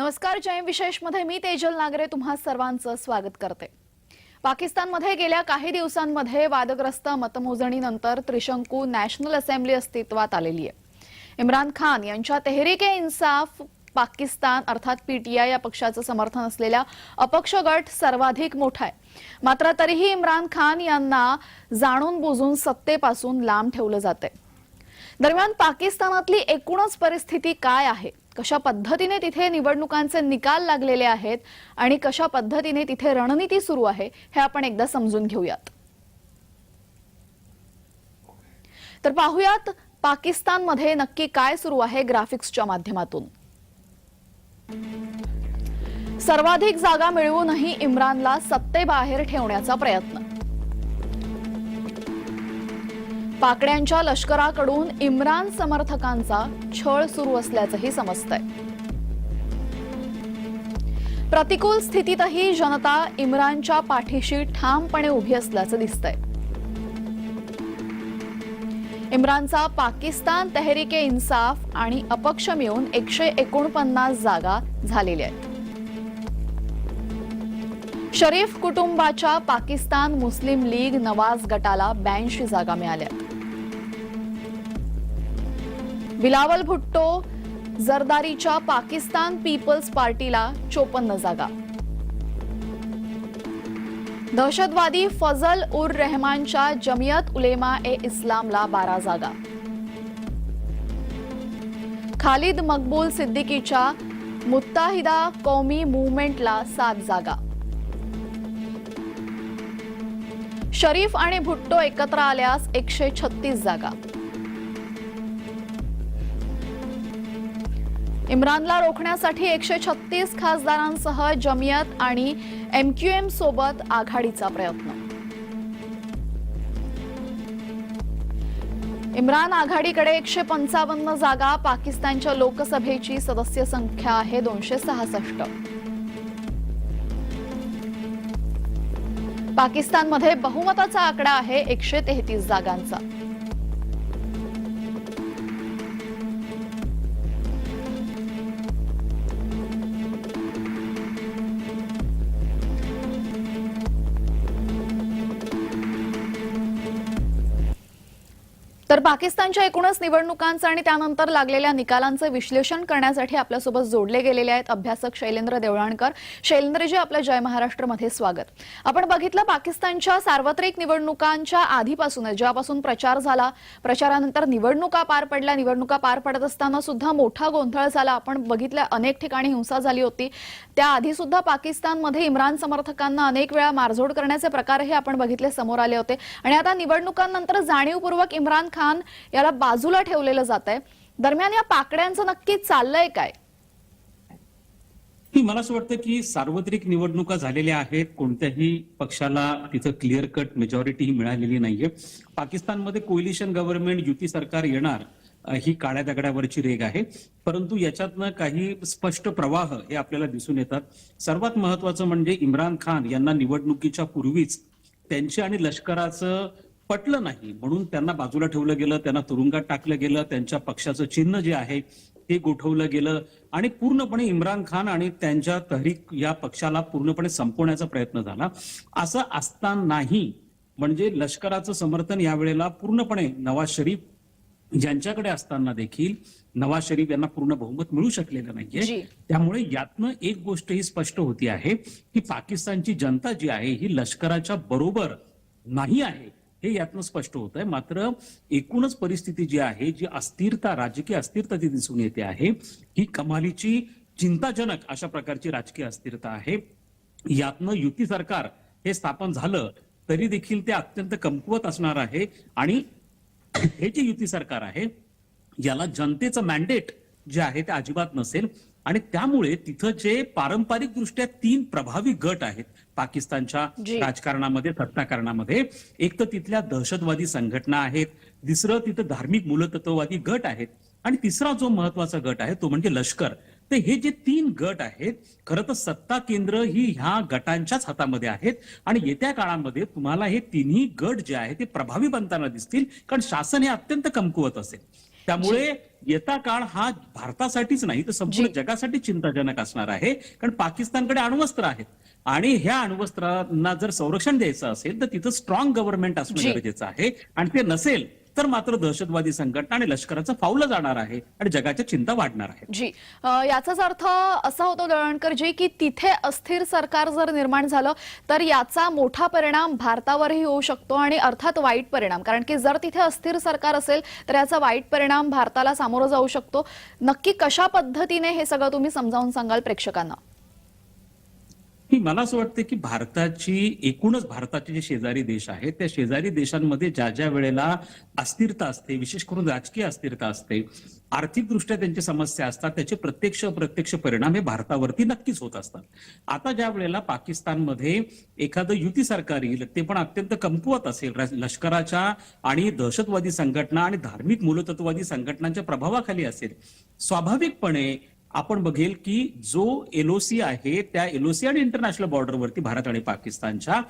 नमस्कार. जय विशेषमध्ये मी तेजल नागरे तुम्हा सर्वांचं स्वागत करते. पाकिस्तानमध्ये गेल्या काही दिवसांमध्ये वादग्रस्त मतमोजणीनंतर त्रिशंकू नॅशनल असेंब्ली अस्तित्वात आलेली आहे. इम्रान खान यांच्या तेहरीक-ए-इन्साफ पाकिस्तान अर्थात पीटीआय या पक्षाचं समर्थन असलेला अपक्ष गट सर्वाधिक मोठा आहे. मात्र तरीही इम्रान खान यांना जाणून बुजून सत्तेपासून लांब ठेवलं जातंय. दरम्यान पाकिस्तानातली एकूणच परिस्थिती काय आहे, कशा पद्धतीने तिथे निवडणुकांचे निकाल लागलेले आहेत आणि कशा पद्धतीने तिथे रणनीती सुरू आहे हे आपण एकदा समजून घेऊयात. तर पाहूयात पाकिस्तानमध्ये नक्की काय सुरू आहे ग्राफिक्सच्या माध्यमातून. सर्वाधिक जागा मिळवूनही इम्रानला सत्तेबाहेर ठेवण्याचा प्रयत्न. पाकड्यांच्या लष्कराकडून इम्रान समर्थकांचा छळ सुरू असल्याचंही समजतंय. प्रतिकूल स्थितीतही जनता इम्रानच्या पाठीशी ठामपणे उभी असल्याचं दिसतंय. इम्रानचा पाकिस्तान तेहरीक-ए-इन्साफ आणि अपक्ष मिळून 149 जागा झालेल्या आहेत. शरीफ कुटुंबाच्या पाकिस्तान मुस्लिम लीग नवाज गटाला 82 जागा मिळाल्या. बिलावल भुट्टो जरदारीच्या पाकिस्तान पीपल्स पार्टीला 54 जागा. दहशतवादी फजल उर रहमानच्या जमियत उलेमा-ए-इस्लामला 12 जागा. खालिद मकबूल सिद्दीकीच्या मुत्ताहिदा कौमी मूवमेंटला 7 जागा. शरीफ आणि भुट्टो एकत्र आल्यास 136 जागा. इम्रानला रोखण्यासाठी 136 खासदारांसह जमियत आणि एमक्यूएम सोबत आघाडीचा प्रयत्न. इम्रान आघाडीकडे 155 जागा. पाकिस्तानच्या लोकसभेची सदस्य संख्या आहे 266. पाकिस्तानमध्ये बहुमताचा आकडा आहे 133 जागांचा. तर पाकिस्तानच्या एकूणच निवडणुकांचं आणि त्यानंतर लागलेल्या निकालांचं विश्लेषण करण्यासाठी आपल्यासोबत जोडले गेलेले आहेत अभ्यासक शैलेंद्र देवळाणकर. शैलेंद्रजी, आपल्या जय महाराष्ट्रमध्ये स्वागत. आपण बघितलं पाकिस्तानच्या सार्वत्रिक निवडणुकांच्या आधीपासून ज्यापासून प्रचार झाला, प्रचारानंतर निवडणुका पार पडल्या, निवडणुका पार पडत असताना सुद्धा मोठा गोंधळ झाला. आपण बघितलं अनेक ठिकाणी हिंसा झाली होती. त्याआधी सुद्धा पाकिस्तानमध्ये इम्रान समर्थकांना अनेक वेळा मारझोड करण्याचे प्रकारही आपण बघितले, समोर आले होते. आणि आता निवडणुकांनंतर जाणीवपूर्वक इम्रान खान याला बाजूला ठेवलेलं जात आहे. दरम्यान या पाकड्यांचं नक्की चाललंय काय? मला असं वाटतं की सार्वत्रिक निवडणुका झालेल्या आहेत, कोणत्याही पक्षाला तिथं क्लिअर कट मेजॉरिटी मिळालेली नाहीये. पाकिस्तानमध्ये कोलिशन गव्हर्नमेंट युती सरकार येणार ही काळ्या दगडावरची रेग आहे, परंतु याच्यातनं काही स्पष्ट प्रवाह हे आपल्याला दिसून येतात. सर्वात महत्वाचं म्हणजे इम्रान खान यांना निवडणुकीच्या पूर्वीच त्यांच्या आणि लष्कराचं पटलं नाही म्हणून त्यांना बाजूला ठेवलं गेलं, त्यांना तुरुंगात टाकलं गेलं, त्यांच्या पक्षाचं चिन्ह जे आहे ते गोठवलं गेलं आणि पूर्णपणे इम्रान खान आणि त्यांच्या तहरीक या पक्षाला पूर्णपणे संपवण्याचा प्रयत्न झाला. असं असतानाही म्हणजे लष्कराचं समर्थन यावेळेला पूर्णपणे नवाज शरीफ ज्यांच्याकडे असताना देखील नवाज शरीफ यांना पूर्ण बहुमत मिळू शकलेलं नाहीये. त्यामुळे यातनं एक गोष्ट ही स्पष्ट होती आहे की पाकिस्तानची जनता जी आहे ही लष्कराच्या बरोबर नाही आहे, हे यातनं स्पष्ट होत आहे. मात्र एकूणच परिस्थिती जी आहे, जी अस्थिरता, राजकीय अस्थिरता ती दिसून येते आहे, ही कमालीची चिंताजनक अशा प्रकारची राजकीय अस्थिरता आहे. यातनं युती सरकार हे स्थापन झालं तरी देखील ते अत्यंत कमकुवत असणार आहे आणि हे जे युती सरकार आहे याला जनतेचं मॅन्डेट जे आहे ते अजिबात नसेल. आणि त्यामुळे तिथं जे पारंपरिक दृष्ट्या 3 प्रभावी गट आहेत पाकिस्तानच्या राजकारणामध्ये, सत्ताकारणामध्ये, एक तर तिथल्या दहशतवादी संघटना आहेत, दुसरं तिथं धार्मिक मूलतत्ववादी गट आहेत आणि तिसरा जो महत्वाचा गट आहे तो म्हणजे लष्कर. तर हे जे 3 गट आहेत खरं तर सत्ता केंद्र ही ह्या गटांच्याच हातामध्ये आहेत आणि येत्या काळामध्ये तुम्हाला हे 3ही गट जे आहे ते प्रभावी बनताना दिसतील, कारण शासन हे अत्यंत कमकुवत असेल. त्यामुळे येता काळ हा भारतासाठीच नाही तर संपूर्ण जगासाठी चिंताजनक असणार आहे. कारण पाकिस्तानकडे अण्वस्त्र आहेत आणि ह्या अण्वस्त्रांना जर संरक्षण द्यायचं असेल तर तिथं स्ट्रॉंग गव्हर्नमेंट असणं गरजेचं आहे. आणि ते नसेल तर मात्र दहशतवादी संघटना आणि लष्कराचं फावलं जाणार आहे आणि जगाच्या चिंता वाढणार आहेत. जी, याचाच अर्थ असा होतो दळणकरजी की तिथे अस्थिर सरकार जर निर्माण झालं तर याचा मोठा परिणाम भारतावरही होऊ शकतो आणि अर्थात वाईट परिणाम, कारण की जर तिथे अस्थिर सरकार असेल तर याचा वाईट परिणाम भारताला सामोरं जाऊ शकतो. नक्की कशा पद्धतीने हे सगळं तुम्ही समजावून सांगाल प्रेक्षकांना? मला असं वाटतं की भारताचे जे शेजारी देश आहेत त्या शेजारी देशांमध्ये ज्या ज्या वेळेला अस्थिरता असते, विशेष करून राजकीय अस्थिरता असते, आर्थिकदृष्ट्या त्यांची समस्या असतात, त्याचे प्रत्यक्ष अप्रत्यक्ष परिणाम हे भारतावरती नक्कीच होत असतात. आता ज्या वेळेला पाकिस्तानमध्ये एखादं युती सरकार येईल ते पण अत्यंत कमकुवत असेल, लष्कराच्या आणि दहशतवादी संघटना आणि धार्मिक मूलतत्ववादी संघटनांच्या प्रभावाखाली असेल, स्वाभाविकपणे आपण बघेल की जो एलओसी आहे त्या एलओसी आणि इंटरनॅशनल बॉर्डरवरती भारत आणि पाकिस्तानच्या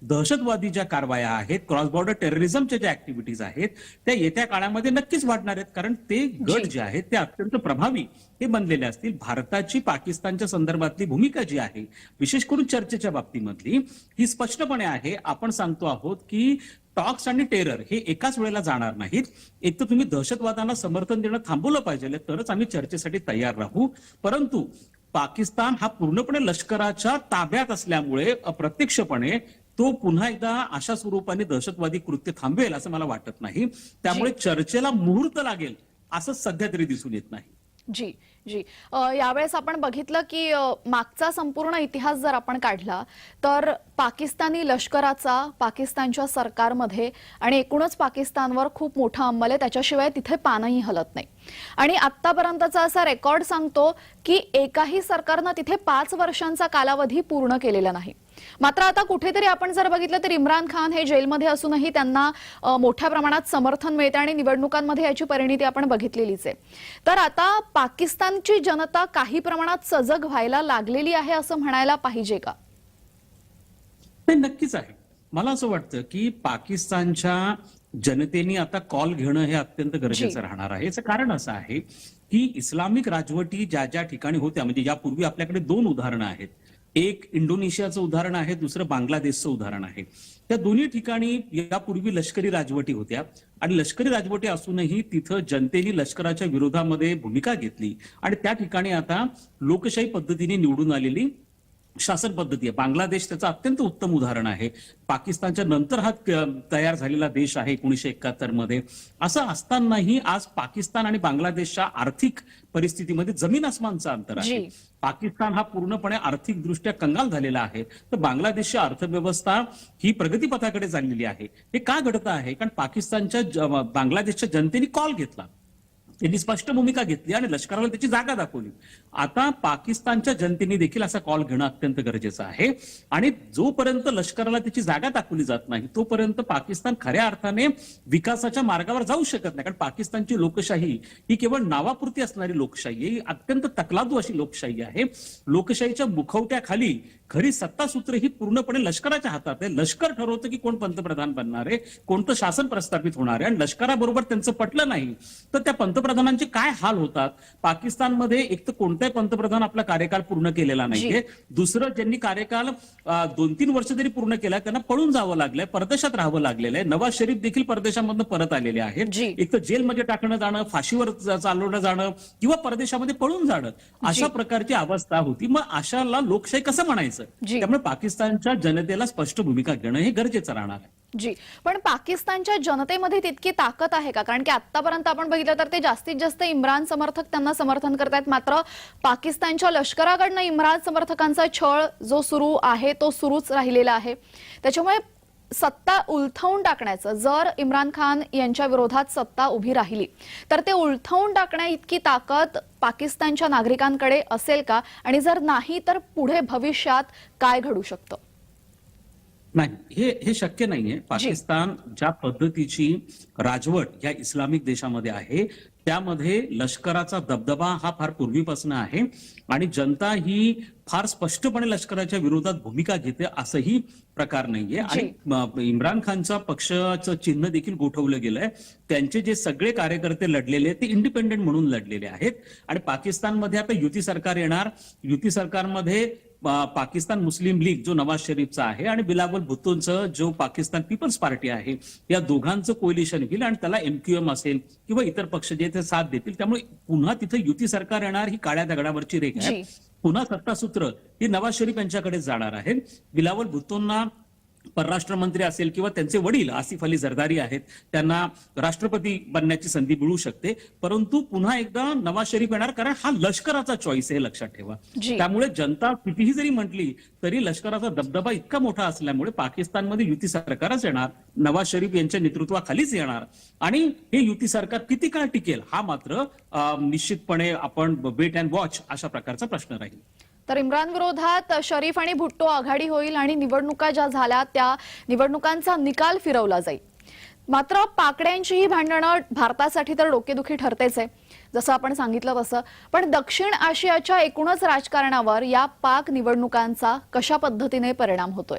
दहशतवादी ज्या कारवाया आहेत, क्रॉस बॉर्डर टेररिझमच्या ज्या ऍक्टिव्हिटीज आहेत त्या येत्या काळामध्ये नक्कीच वाढणार आहेत. कारण ते गट जे आहेत ते अत्यंत प्रभावी हे बनलेले असतील. भारताची पाकिस्तानच्या संदर्भातली भूमिका जी आहे, विशेष करून चर्चेच्या बाबतीमधली, ही स्पष्टपणे आहे. आपण सांगतो आहोत की टॉक्स आणि टेरर हे एकाच वेळेला जाणार नाहीत. एक तर तुम्ही दहशतवादाला समर्थन देणं थांबवलं पाहिजे, तरच आम्ही चर्चेसाठी तयार राहू. परंतु पाकिस्तान हा पूर्णपणे लष्कराच्या ताब्यात असल्यामुळे अप्रत्यक्षपणे तो पुन्हा एकदा अशा स्वरूपाने दहशतवादी कृत्य थांबवेल असं मला वाटत नाही. त्यामुळे चर्चेला मुहूर्त लागेल असं सध्या तरी दिसून येत नाही. जी जी, यावेळेस आपण बघितलं की मागचा संपूर्ण इतिहास जर आपण काढला तर पाकिस्तानी लष्कराचा पाकिस्तानच्या सरकारमध्ये आणि एकूणच पाकिस्तानवर खूप मोठा अंमल आहे, त्याच्याशिवाय तिथे पानही हलत नाही. आणि आतापर्यंतचा असा रेकॉर्ड सांगतो की एकाही सरकारनं तिथे 5 वर्षांचा कालावधी पूर्ण केलेला नाही. मात्र आता कुठेतरी आपण जर बघितलं तर इम्रान खान हे जेलमध्ये असूनही त्यांना मोठ्या प्रमाणात समर्थन मिळते आणि निवडणुकांमध्ये याची परिणिती आपण बघितलेलीच आहे. तर आता पाकिस्तानची जनता काही प्रमाणात सजग व्हायला लागलेली आहे असं म्हणायला पाहिजे का? नक्कीच आहे. मला असं वाटतं की पाकिस्तानच्या जनतेने आता कॉल घेणं हे अत्यंत गरजेचं राहणार आहे. याचं कारण असं आहे की इस्लामिक राजवटी ज्या ज्या ठिकाणी होत्या, म्हणजे यापूर्वी आपल्याकडे 2 उदाहरणं आहेत. एक इंडोनेशियाचं उदाहरण आहे, दुसरं बांगलादेशचं उदाहरण आहे. त्या दोन्ही ठिकाणी यापूर्वी लष्करी राजवटी होत्या आणि लष्करी राजवटी असूनही तिथं जनतेने लष्कराच्या विरोधामध्ये भूमिका घेतली आणि त्या ठिकाणी आता लोकशाही पद्धतीने निवडून आलेली शासन पद्धती आहे. बांगलादेश त्याचं अत्यंत उत्तम उदाहरण आहे. पाकिस्तानच्या नंतर हा तयार झालेला देश आहे 1971 मध्ये. असं असतानाही आज पाकिस्तान आणि बांगलादेशच्या आर्थिक परिस्थितीमध्ये जमीन आसमानचं अंतर आहे. पाकिस्तान हा पूर्णपणे आर्थिकदृष्ट्या कंगाल झालेला आहे, तर बांगलादेशची अर्थव्यवस्था ही प्रगतीपथाकडे चाललेली आहे. हे का घडतं आहे? कारण पाकिस्तानच्या बांगलादेशच्या जनतेने कॉल घेतला, त्यांनी स्पष्ट भूमिका घेतली आणि लष्कराला त्याची जागा दाखवली. आता पाकिस्तानच्या जनतेने देखील असा कॉल घेणं अत्यंत गरजेचं आहे आणि जोपर्यंत लष्कराला त्याची जागा दाखवली जात नाही तोपर्यंत पाकिस्तान खऱ्या अर्थाने विकासाच्या मार्गावर जाऊ शकत नाही. कारण पाकिस्तानची लोकशाही ही केवळ नावापुरती असणारी लोकशाही आहे, ही अत्यंत तकलादू अशी लोकशाही आहे. लोकशाहीच्या मुखवट्याखाली खरी सत्तासूत्र ही पूर्णपणे लष्कराच्या हातात आहे. लष्कर ठरवतं की कोण पंतप्रधान बनणार आहे, कोणतं शासन प्रस्थापित होणार आहे आणि लष्कराबरोबर त्यांचं पटलं नाही तर त्या पंतप्रधानांचे काय हाल होतात. पाकिस्तानमध्ये एक तर कोणताही पंतप्रधान आपला कार्यकाल पूर्ण केलेला नाहीये, दुसरं ज्यांनी कार्यकाल 2-3 वर्ष जरी पूर्ण केला त्यांना पळून जावं लागलंय, परदेशात राहावं लागलेलं आहे. नवाज शरीफ देखील परदेशामधून परत आलेले आहेत. एक तर जेलमध्ये टाकणं जाणं, फाशीवर चालवणं जाणं किंवा परदेशामध्ये पळून जाणं अशा प्रकारची अवस्था होती. मग अशाला लोकशाही कसं म्हणायचं? त्यामुळे पाकिस्तानच्या जनतेला स्पष्ट भूमिका घेणं हे गरजेचं राहणार आहे. जी, पण पाकिस्तानच्या जनतेमध्ये तितकी ताकद आहे का? कारण की आतापर्यंत आपण बघितलं तर ते जास्तीत जास्त इम्रान समर्थक त्यांना समर्थन करतायत, मात्र पाकिस्तानच्या लष्कराकडनं इम्रान समर्थकांचा छळ जो सुरू आहे तो सुरूच राहिलेला आहे. त्याच्यामुळे सत्ता उलथवून टाकण्याचं, जर इम्रान खान यांच्या विरोधात सत्ता उभी राहिली तर ते उलथवून टाकण्या इतकी ताकद पाकिस्तानच्या नागरिकांकडे असेल का? आणि जर नाही तर पुढे भविष्यात काय घडू शकतं? नाही, हे शक्य नाहीये. पाकिस्तान ज्या पद्धतीची राजवट या इस्लामिक देशामध्ये आहे, त्यामध्ये लष्कराचा दबदबा हा फार पूर्वीपासून आहे आणि जनता ही फार स्पष्टपणे लष्कराच्या विरोधात भूमिका घेते असंही प्रकार नाहीये. आणि इम्रान खानच्या पक्षाचं चिन्ह देखील गोठवलं गेलंय. त्यांचे जे सगळे कार्यकर्ते लढलेले ते इंडिपेंडेंट म्हणून लढलेले आहेत. आणि पाकिस्तानमध्ये आता युती सरकार येणार. युती सरकारमध्ये पाकिस्तान मुस्लिम लीग जो नवाज शरीफचा आहे आणि बिलावल भुट्टोंचं जो पाकिस्तान पीपल्स पार्टी आहे, या दोघांचं कोलिशन होईल आणि त्याला MQM असेल किंवा इतर पक्ष जे ते साथ देतील. त्यामुळे पुन्हा तिथे युती सरकार येणार ही काळ्या दगडावरची रेख आहे. पुन्हा सत्तासूत्र ही नवाज शरीफ यांच्याकडे जाणार आहे. बिलावल भुट्टोंना परराष्ट्र मंत्री असेल किंवा त्यांचे वडील आसिफ अली झरदारी आहेत, त्यांना राष्ट्रपती बनण्याची संधी मिळू शकते. परंतु पुन्हा एकदा नवाज शरीफ येणार, कारण हा लष्कराचा चॉईस आहे, हे लक्षात ठेवा. त्यामुळे जनता कितीही जरी म्हटली तरी लष्कराचा दबदबा इतका मोठा असल्यामुळे पाकिस्तानमध्ये युती सरकारच येणार, नवाज शरीफ यांच्या नेतृत्वाखालीच येणार. आणि हे युती सरकार किती काळ टिकेल हा मात्र निश्चितपणे आपण वेट अँड वॉच अशा प्रकारचा प्रश्न राहील. तर इम्रान विरोधात शरीफ आणि भुट्टो आघाडी होईल आणि निवडणुका ज्या झाल्या त्या निवडणुकांचा निकाल फिरवला जाईल. मात्र पाकड्यांची ही भांडणं भारतासाठी तर डोकेदुखी ठरतेच आहे, जसं आपण सांगितलं तसं. पण दक्षिण आशियाच्या एकूणच राजकारणावर या पाक निवडणुकांचा कशा पद्धतीने परिणाम होतोय?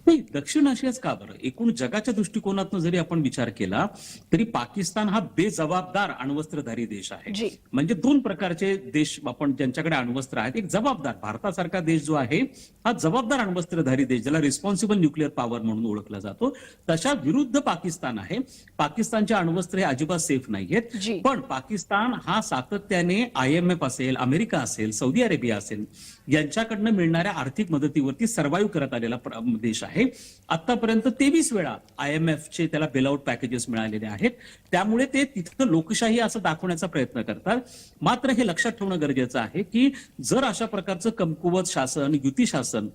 नाही, दक्षिण आशियाच का बरं, एकूण जगाच्या दृष्टिकोनातून जरी आपण विचार केला तरी पाकिस्तान हा बेजबाबदार अण्वस्त्रधारी देश आहे. म्हणजे दोन प्रकारचे देश आपण ज्यांच्याकडे अण्वस्त्र आहेत. एक जबाबदार, भारतासारखा देश जो आहे हा जबाबदार अण्वस्त्रधारी देश, ज्याला रिस्पॉन्सिबल न्यूक्लिअर पॉवर म्हणून ओळखला जातो, तशा विरुद्ध पाकिस्तान आहे. पाकिस्तानचे अण्वस्त्र हे अजिबात सेफ नाहीयेत. पण पाकिस्तान हा सातत्याने IMF असेल, अमेरिका असेल, सौदी अरेबिया असेल यांच्याकडनं मिळणाऱ्या आर्थिक मदतीवरती सर्व्हाइव्ह करत आलेला देश आहे. आतापर्यंत 23 वेळा IMF चे त्याला बेलआउट पॅकेजेस मिळालेले आहेत. त्यामुळे ते तिथं लोकशाही असं दाखवण्याचा प्रयत्न करतात. मात्र हे लक्षात ठेवणं गरजेचं आहे की जर अशा प्रकारचं कमकुवत शासन, युती शासन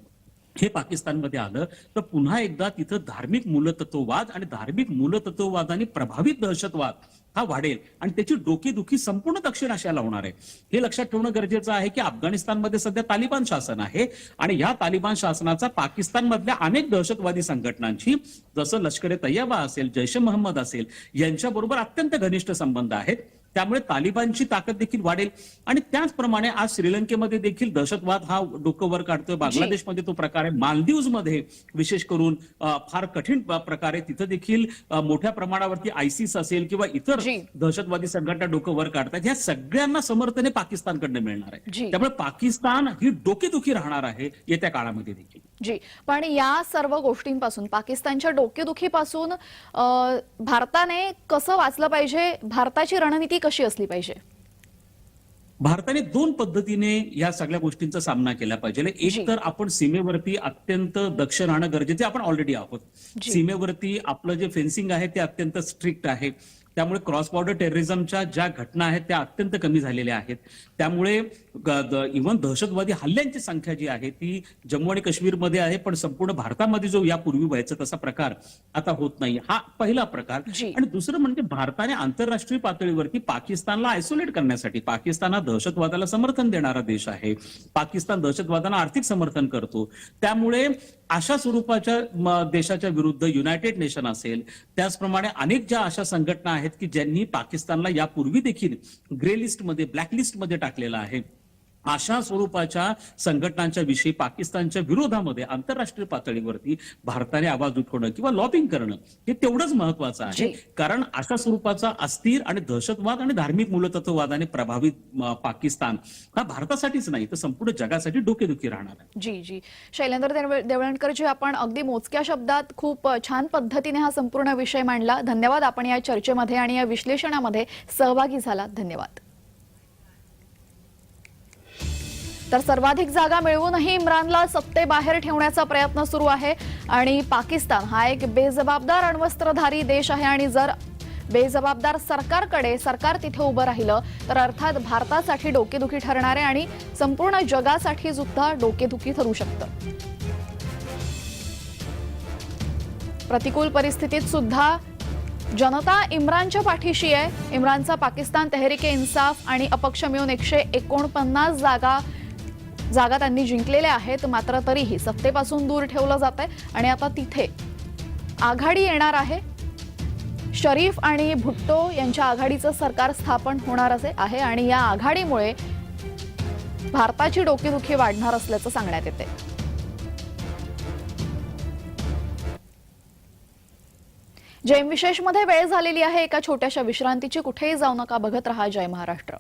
हे पाकिस्तानमध्ये आलं तर पुन्हा एकदा तिथं धार्मिक मूलतत्ववाद आणि धार्मिक मूलतत्ववादाने प्रभावित दहशतवाद हा वाढेल आणि त्याची डोकेदुखी संपूर्ण दक्षिण आशियाला होणार आहे. हे लक्षात ठेवणं गरजेचं आहे की अफगाणिस्तानमध्ये सध्या तालिबान शासन आहे आणि या तालिबान शासनाचा पाकिस्तानमधल्या अनेक दहशतवादी संघटनांची, जसं लष्कर ए तैयबा असेल, जैश ए मोहम्मद असेल, यांच्याबरोबर अत्यंत घनिष्ठ संबंध आहेत. त्यामुळे तालिबानची ताकद देखील वाढेल. आणि त्याचप्रमाणे आज श्रीलंकेमध्ये देखील दहशतवाद हा डोकं वर काढतोय. बांगलादेशमध्ये तो प्रकार आहे. मालदीवमध्ये विशेष करून फार कठीण प्रकारे तिथं देखील मोठ्या प्रमाणावरती ISIS असेल किंवा इतर दहशतवादी संघटना डोकं वर काढतात. ह्या सगळ्यांना समर्थन हे पाकिस्तानकडनं मिळणार आहे. त्यामुळे पाकिस्तान ही डोकेदुखी राहणार आहे येत्या काळामध्ये देखील. पण या सर्व गोष्टींपासून, पाकिस्तानच्या डोकेदुखीपासून भारताने कसं वाचलं पाहिजे? भारताची रणनीती कशी असली पाहिजे? भारताने दोन पद्धतीने या सगळ्या गोष्टींचा सामना केला पाहिजे. एक तर आपण सीमेवरती अत्यंत दक्ष राहणं गरजेचं, आपण ऑलरेडी आहोत. सीमेवरती आपलं जे फेन्सिंग आहे ते अत्यंत स्ट्रिक्ट आहे. त्यामुळे क्रॉस बॉर्डर टेररिझमच्या ज्या घटना आहेत त्या अत्यंत कमी झालेल्या आहेत. त्यामुळे इव्हन दहशतवादी हल्ल्यांची संख्या जी आहे ती जम्मू आणि काश्मीरमध्ये आहे, पण संपूर्ण भारतामध्ये जो यापूर्वी व्हायचा तसा प्रकार आता होत नाही. हा पहिला प्रकार. आणि दुसरं म्हणजे भारताने आंतरराष्ट्रीय पातळीवरती पाकिस्तानला आयसोलेट करण्यासाठी, पाकिस्तान हा दहशतवादाला समर्थन देणारा देश आहे, पाकिस्तान दहशतवादाला आर्थिक समर्थन करतो, त्यामुळे अशा स्वरूपाच्या देशाच्या विरुद्ध युनायटेड नेशन असेल, त्याचप्रमाणे अनेक ज्या अशा संघटना आहेत की ज्यांनी पाकिस्तानला यापूर्वी देखील ग्रे लिस्टमध्ये, ब्लॅक लिस्टमध्ये टाकलेलं आहे, अशा स्वरूपाच्या संघटनांच्या विषयी पाकिस्तानच्या विरोधामध्ये आंतरराष्ट्रीय पातळीवरती भारताने आवाज उठवणं किंवा लॉबिंग करणं हे तेवढंच महत्वाचं आहे. कारण अशा स्वरूपाचा अस्थिर आणि दहशतवाद आणि धार्मिक मूलतत्ववादाने प्रभावित पाकिस्तान हा भारतासाठीच नाही तर संपूर्ण जगासाठी डोकेदुखी राहणार आहे. जी शैलेंद्र देवळणकरजी, आपण अगदी मोजक्या शब्दात खूप छान पद्धतीने हा संपूर्ण विषय मांडला. धन्यवाद. आपण या चर्चेमध्ये आणि या विश्लेषणामध्ये सहभागी झालात. धन्यवाद. तर सर्वाधिक जागा मिळवूनही इम्रानला सत्तेबाहेर ठेवण्याचा प्रयत्न सुरू आहे आणि पाकिस्तान हा एक बेजबाबदार अण्वस्त्रधारी देश आहे आणि जर बेजबाबदार सरकार तिथे उभं राहिलं तर अर्थात भारतासाठी डोकेदुखी ठरणार आहे आणि संपूर्ण जगासाठी सुद्धा डोकेदुखी ठरू शकतं. प्रतिकूल परिस्थितीत सुद्धा जनता इम्रानच्या पाठीशी आहे. इम्रानचा पाकिस्तान तहरीके इन्साफ आणि अपक्ष मिळून 149 जागा जागा त्यांनी जिंकलेल्या आहेत, मात्र तरीही सत्तेपासून दूर ठेवलं जात आहे आणि आता तिथे आघाडी येणार आहे. शरीफ आणि भुट्टो यांच्या आघाडीचं सरकार स्थापन होणार आहे आणि या आघाडीमुळे भारताची डोकेदुखी वाढणार असल्याचं सांगण्यात येते. जय विशेषमध्ये वेळ झालेली आहे एका छोट्याशा विश्रांतीची. कुठेही जाऊ नका, बघत रहा जय महाराष्ट्र.